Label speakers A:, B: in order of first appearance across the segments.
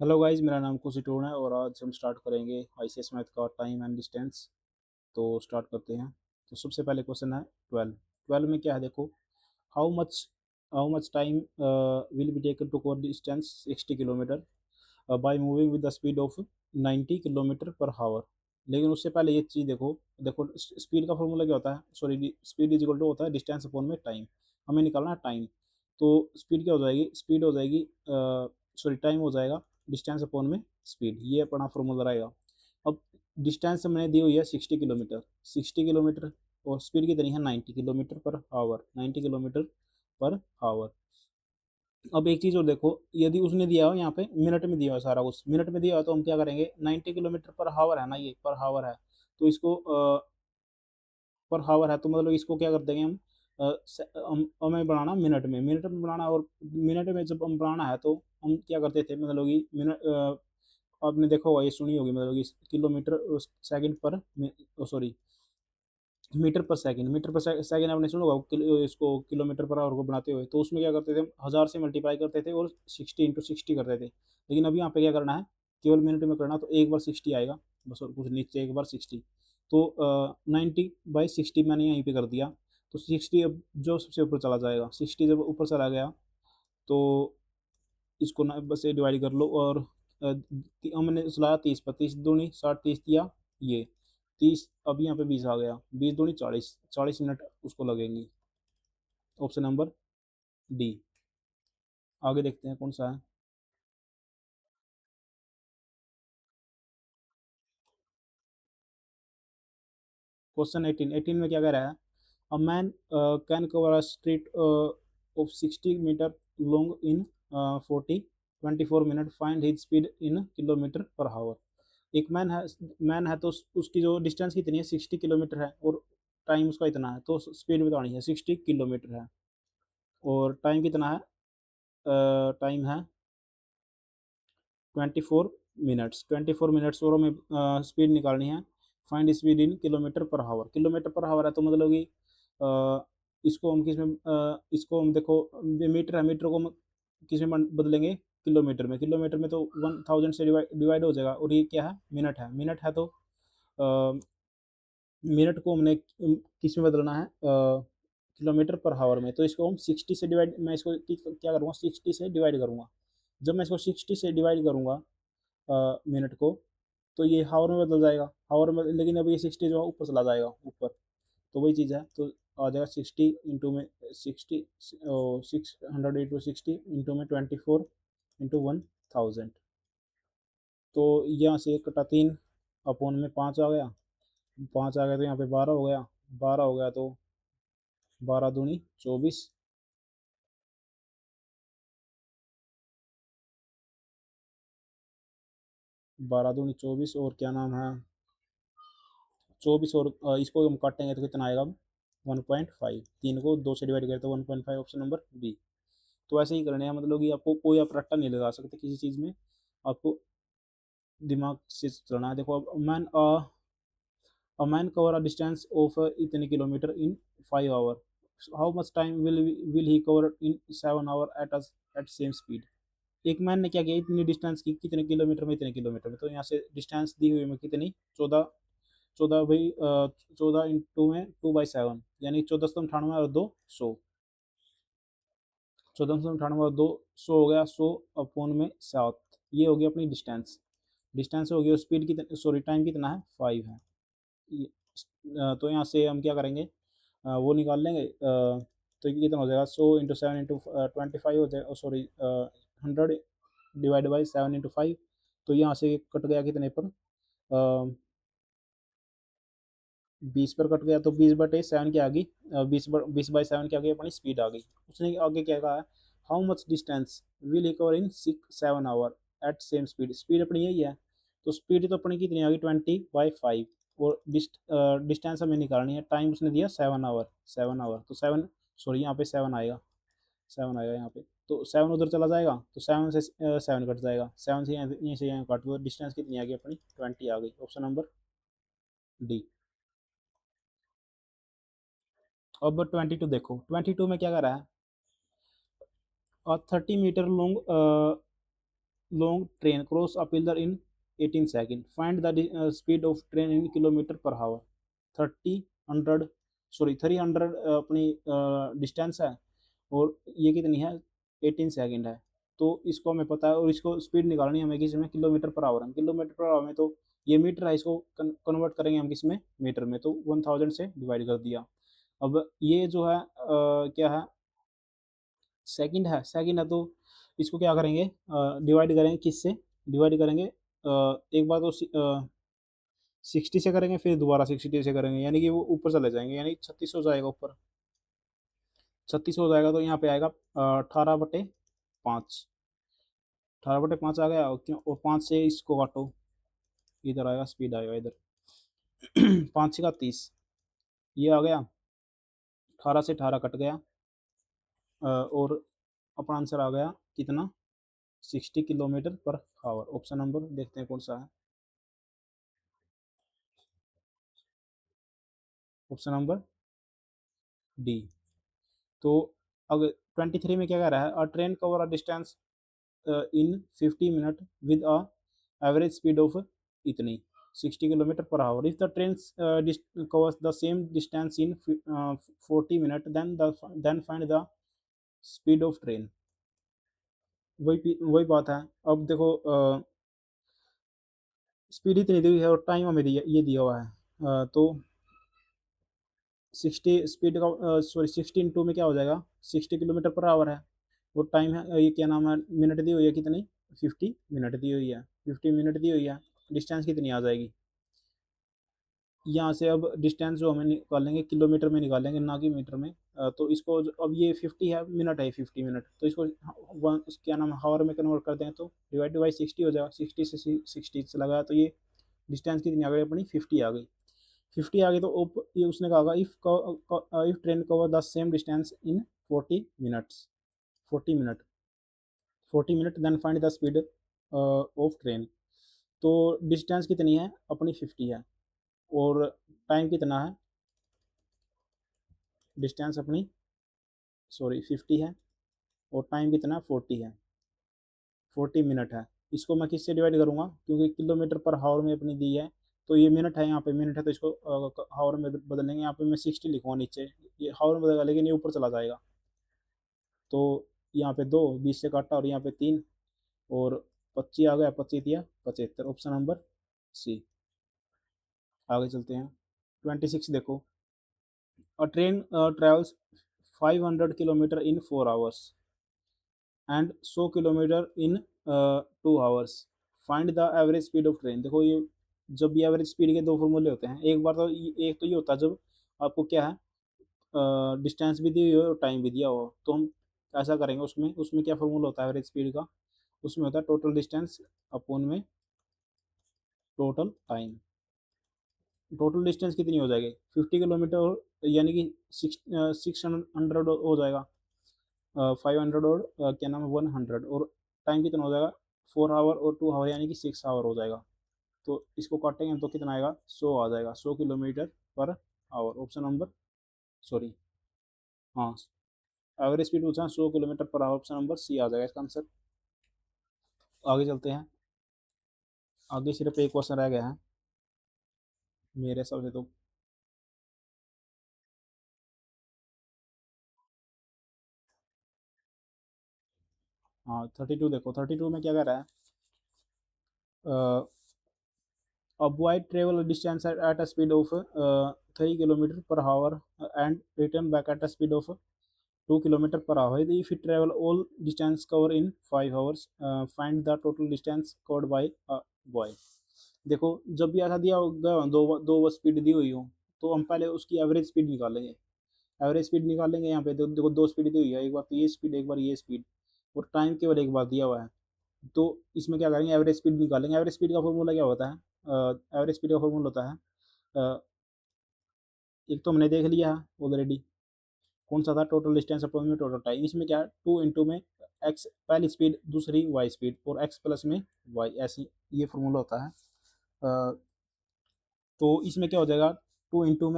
A: Hello guys, मेरा नाम खुशी टोन है और आज हम स्टार्ट करेंगे आईसीएस मैथ का टाइम एंड डिस्टेंस। तो स्टार्ट करते हैं। तो सबसे पहले क्वेश्चन है 12। 12 में क्या है देखो। How much how much time will be taken to cover distance 60 kilometre by moving with the speed of 90 kilometre per hour. लेकिन उससे पहले ये चीज़ देखो। देखो स्पीड का फॉर्मूला क्या होता है, sorry speed is equal to होता है डिस्टेंस अपॉन में टाइम। हमें निकालना है टाइम। तो स्पीड क्या हो जाएगी, स्पीड हो जाएगी सॉरी टाइम हो जाएगा डिस्टेंस अपॉन में स्पीड, ये अपना फॉर्मूला रहेगा। अब डिस्टेंस मैंने दी हुई है 60 किलोमीटर। 60 किलोमीटर और स्पीड कितनी है 90 kilometre per our. 90 kilometre per our. अब एक चीज़ और देखो, यदि उसने दिया हो यहाँ पे मिनट में दिया हो, सारा कुछ मिनट में दिया हो, तो हम क्या करेंगे 90 किलोमीटर पर हावर है ना, ये पर हावर है। तो इसको पर हावर है तो मतलब इसको क्या कर देंगे हम हमें बनाना मिनट में, मिनट में बनाना। और मिनट में जब हम बनाना है तो हम क्या करते थे, मतलब कि मिनट आपने देखा होगा, ये सुनी होगी, मतलब कि किलोमीटर सेकंड पर सॉरी मीटर पर सेकंड। मीटर पर सेकंड आपने सुना होगा, इसको किलोमीटर पर आवर को बनाते हुए। तो उसमें क्या करते थे हम, 1000 से मल्टीप्लाई करते थे और 60 × 60 करते थे। लेकिन अभी यहाँ पे क्या करना है, केवल मिनट में करना। तो एक बार 60 आएगा बस, और कुछ नीचे एक बार 60। तो 90/60 मैंने यहीं पे कर दिया। तो 60 अब जो सबसे ऊपर चला जाएगा, 60 जब ऊपर चला गया तो इसको ना बस से डिवाइड कर लो। और हमने चलाया 30 पर, 30 दूनी 60, 30 दिया ये 30। अब यहाँ पे 20 आ गया, 20 दूनी 40, 40 मिनट उसको लगेंगी। Option number D. आगे देखते हैं कौन सा है। क्वेश्चन 18। 18 में क्या कह रहा है, a man can cover a street of 60 metre long in 24 minute, find his speed in kilometre per hour. एक मैन है तो उसकी जो डिस्टेंस कितनी है 60 किलोमीटर है, और टाइम उसका इतना है, तो स्पीड बतानी है 60 किलोमीटर है। और टाइम कितना है, टाइम है 24 मिनट्स। 24 मिनट्स और हमें स्पीड निकालनी है। Find speed in kilometre per hour. Kilometre per हावर है तो मतलब कि इसको हम इसको हम देखो, ये मीटर है, मीटर को हम किस में बदलेंगे, किलोमीटर में। किलोमीटर में तो 1000 से डिवाइड हो जाएगा। और ये क्या है, मिनट है। मिनट है तो मिनट को हमने किस में बदलना है, किलोमीटर पर हावर में। तो इसको हम 60 से डिवाइड, मैं इसको क्या करूँगा 60 से डिवाइड करूँगा। जब मैं इसको 60 से डिवाइड करूँगा मिनट को, तो ये हावर में बदल जाएगा, हावर में। लेकिन अब ये 60 जो है ऊपर चला जाएगा ऊपर। तो वही चीज़ है, तो आ जाएगा 60 इंटू में 60, 600 इंटू 60 इंटू में 24 इंटू 1000। तो यहाँ से एक कटा 3 अपॉन में 5 आ गया। 5 आ गया तो यहाँ पे 12 हो गया। 12 हो गया तो 12 दूनी 24। 12 दूनी 24 और क्या नाम है 24। और इसको हम काटेंगे तो कितना आएगा, 1.5। 3 को 2 से डिवाइड करें तो 1.5। Option number B. तो ऐसे ही करने हैं, मतलब कि आपको कोई आप रट्टा नहीं लगा सकते किसी चीज़ में, आपको दिमाग से चलना है। देखो अब man cover a distance of इतने kilometre in 5 hour. How much time will he cover in 7 hour at same speed. एक मैन ने क्या किया, इतनी डिस्टेंस की, कितने किलोमीटर में, इतने किलोमीटर में। तो यहाँ से डिस्टेंस दी हुई में कितनी, 14। 14 भाई 14 इंटू में 2/7, यानी 1498 और 200। 1498 और 200 हो गया 100 अपॉन में 7। ये हो गया अपनी डिस्टेंस। डिस्टेंस हो गया। स्पीड कितना, सॉरी टाइम कितना है 5 है। तो यहाँ से हम क्या करेंगे, वो निकाल लेंगे। तो ये कितना हो जाएगा, 100 इंटू 7 इंटू 25 हो जाएगा, सॉरी 100 डिवाइड बाई 7 इंटू 5। तो यहाँ से कट गया कितने पर, 20 पर कट गया। तो 20/7 की आ गई, 20/7 की आ गई अपनी स्पीड आ गई। उसने आगे क्या कहा है, how much distance will he cover in 7 hour at same speed. Speed अपनी यही है, तो स्पीड तो अपनी कितनी आ गई 20/5। और डिस्टेंस हमें निकालनी है। टाइम उसने दिया 7 आवर। 7 आवर तो 7, सॉरी यहाँ पे 7 आएगा। 7 आएगा यहाँ पे। तो 7 उधर चला जाएगा तो 7 से 7 कट जाएगा। 7 से यहीं से यहाँ काट दो, डिस्टेंस कितनी आ गई अपनी 20 आ गई। Option number D. अब 22 देखो। 22 में क्या कर रहा है, 30 metre long long train cross a pillar in 18 seconds. Find the speed of train in kilometer per hour. 30 100 sorry 300 अपनी डिस्टेंस है, और ये कितनी है 18 सेकंड है। तो इसको हमें पता है, और इसको स्पीड निकालनी है हमें किस में, किलोमीटर पर आवर में। किलोमीटर पर आवर में तो ये मीटर है, इसको कन्वर्ट करेंगे हम किस में, मीटर में। तो 1000 से डिवाइड कर दिया। अब ये जो है क्या है, सेकंड है, सेकंड है, तो इसको क्या करेंगे, डिवाइड करेंगे किससे, डिवाइड करेंगे एक बार तो 60 से करेंगे, फिर दोबारा 60 से करेंगे, यानी कि वो ऊपर चले जाएंगे, यानी 36 हो जाएगा ऊपर। 36 हो जाएगा, तो यहाँ पे आएगा 18/5। 18/5 आ गया, और क्यों, और 5 से इसको काटो, इधर आएगा, स्पीड आएगा इधर। 5 का 30, ये आ गया। 18 से 18 कट गया, और अपना आंसर आ गया कितना, 60 kilometre per hour. Option number देखते हैं कौन सा है, ऑप्शन नंबर डी। तो अगर 23 में क्या कह रहा है, a train cover a distance in 50 minute with a average speed of इतनी, 60 kilometre per hour. If the train covers the same distance in 40 minute, then find the speed of train. वही बात है। अब देखो स्पीड इतनी दी हुई है और टाइम हमें दिया, ये दिया हुआ है, तो 60 स्पीड का सॉरी 16 में क्या हो जाएगा, 60 किलोमीटर पर आवर है। और टाइम है, ये क्या नाम है, मिनट दी हुई है कितनी, 50 मिनट दी हुई है, 50 मिनट दी हुई है। डिस्टेंस कितनी आ जाएगी, यहाँ से अब डिस्टेंस जो हमें निकालेंगे किलोमीटर में निकालेंगे, ना कि मीटर में। तो इसको अब ये 50 है, मिनट है 50 मिनट, तो इसको क्या नाम है, हावर में कन्वर्ट करते हैं, तो डिवाइड बाई 60 हो जाएगा। 60 से लगाया, तो ये डिस्टेंस कितनी आ गई अपनी, 50 आ गई। 50 आ गई, तो ये उसने कहा if train cover the same distance in 40 minutes, 40 minute, 40 minute, then find the speed of train. तो डिस्टेंस कितनी है अपनी, 50 है, और टाइम कितना है, डिस्टेंस अपनी सॉरी 50 है, और टाइम कितना है, 40 है, 40 मिनट है। इसको मैं किससे डिवाइड करूँगा, क्योंकि किलोमीटर पर हावर में अपनी दी है, तो ये मिनट है, यहाँ पे मिनट है, तो इसको हावर में बदलेंगे। यहाँ पे मैं 60 लिखूँगा नीचे, ये हावर में बदलेगा, लेकिन ये ऊपर चला जाएगा। तो यहाँ पे 2 20 से काटा, और यहाँ पे 3, और 25 आ गया, 25 या 75, ऑप्शन नंबर सी। आगे चलते हैं, 26 देखो, अ train travels 500 kilometre in 4 hours and 100 kilometre in 2 hours. Find the average speed of train. देखो ये, जब भी एवरेज स्पीड के दो फॉर्मूले होते हैं, एक बार तो एक तो ये होता है जब आपको क्या है, डिस्टेंस भी दी हुई हो और टाइम भी दिया हो, तो हम ऐसा करेंगे, उसमें उसमें क्या फॉर्मूला होता है एवरेज स्पीड का, उसमें होता है टोटल डिस्टेंस अपॉन में टोटल टाइम। टोटल डिस्टेंस कितनी हो जाएगी, 50 किलोमीटर, यानी कि 600 हो जाएगा, 500, और क्या नाम है 100, और टाइम कितना हो जाएगा, 4 आवर और 2 आवर, यानी कि 6 आवर हो जाएगा। तो इसको काटेंगे तो कितना आएगा, 100 आ जाएगा, 100 kilometre per hour. Option number sorry, हाँ, एवरेज स्पीड पूछा 100 kilometre per hour, option number C आ जाएगा इसका आंसर। आगे चलते हैं, आगे सिर्फ एक क्वेश्चन रह गया है मेरे हिसाब से तो। हाँ 32 देखो, 32 में क्या कह रहा है, a boy travel a distance at a speed of 3 kilometer per hour and return back at a speed of 2 kilometer per hour. If he travel all distance cover in 5 hours, find the total distance covered by a boy. देखो जब भी ऐसा दिया होगा, दो दो speed दी हुई हो, तो हम पहले उसकी एवरेज स्पीड निकालेंगे। एवरेज स्पीड निकालेंगे, यहाँ पे देखो दो स्पीड दी हुई है, एक बार तो ये स्पीड, एक बार ये स्पीड, और टाइम केवल एक बार दिया हुआ है। तो इसमें क्या करेंगे, एवरेज स्पीड निकालेंगे। एवरेज स्पीड का फॉर्मूला क्या होता है, एवरेज स्पीड का फॉर्मूला होता है, अ, एक तो हमने देख लिया है ऑलरेडी, कौन सा था, टोटल डिस्टेंस अपॉन में टोटल टाइम। इसमें क्या है, 2 में एक्स पहली स्पीड, दूसरी वाई स्पीड, और एक्स प्लस में वाई, ऐसी ये फॉर्मूला होता है। तो इसमें क्या हो जाएगा, 2 इंटू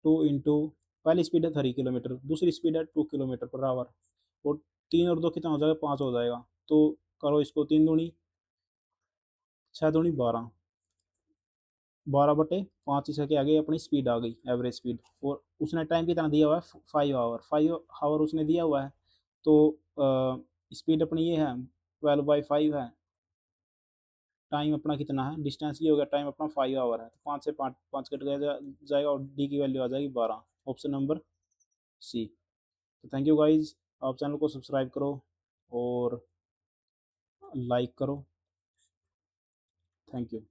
A: 2 इंटू पहली स्पीड है 3 किलोमीटर, दूसरी स्पीड है 2 किलोमीटर पर आवर, और 3 और 2 कितना हो जाएगा, 5 हो जाएगा। तो करो इसको, 3 दूनी 6 दूनी 12, 12/5, इसके आगे अपनी स्पीड आ गई, एवरेज स्पीड। और उसने टाइम कितना दिया हुआ है, 5 आवर, 5 आवर उसने दिया हुआ है। तो स्पीड अपनी ये है 12/5 है। टाइम अपना कितना है, डिस्टेंस ये हो गया, टाइम अपना 5 आवर है। तो 5 से 5 कट गया जाएगा और डी की वैल्यू आ जाएगी 12, ऑप्शन नंबर सी। तो थैंक यू गाइज, आप चैनल को सब्सक्राइब करो और लाइक करो। Thank you.